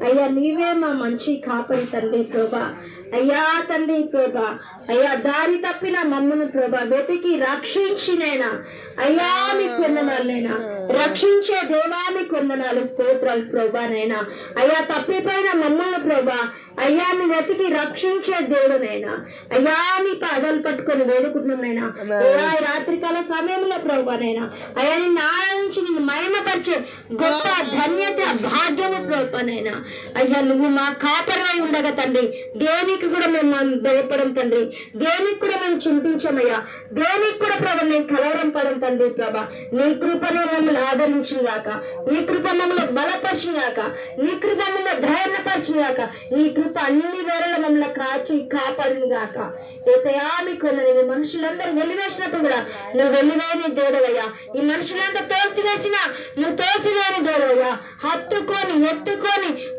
అయ్యా నీవే మా మంచి కాపరి తండ్రి ప్రభా. అయ్యా తండ్రి ప్రభా, అయ్యా దారి తప్పిన మమ్మను ప్రభా వెతికి రక్షించినైనా అయ్యా మీకు వందనాలనైనా, రక్షించే దేవానికి వందనాలు, స్తోత్రాలు ప్రభానైనా. అయ్యా తప్పిపోయిన మమ్మల్ని ప్రభా అయ్యా నీ వెతికి రక్షించే దేవుడునైనా అయ్యా నీ పాదాలు పట్టుకొని వేడుకుంటున్నాయినా. అయ్యా రాత్రికాల సమయంలో ప్రభానైనా అయ్యా నిన్ను ఆరాధించి నిన్ను మహిమపరిచే గొప్ప ధన్యత భాగ్యము ప్రభానైనా. అయ్యా నువ్వు మా కాపరై ఉండగా తండ్రి దేనికి కూడా మేము భయపడం తండ్రి, దేనికి కూడా మేము చింతించమయ్యా, దేనికి కూడా ప్రభా మేము కలవరం పడం తండ్రి ప్రభా. నీ కృపను మమ్మల్ని ఆదరించుగాక, నీ కృప మమ్మల్ని బలపరిచినాక, నీ కృప మమ్మల్ని ధైర్యపరిచినాక, నీ కృప అన్ని వేళల మమ్మల్ని కాచి కాపాడిన గాక. ఏసయ్యా మీకు వందనాలు. మనుషులందరూ వెలివేసినప్పుడు కూడా నువ్వు వెలివేయని దేవుడవయ్యా, ఈ మనుషులంతా తోసివేసినా నువ్వు తోసివేయని దేవుడవయ్యా. హత్తుకొని ఎత్తుకొని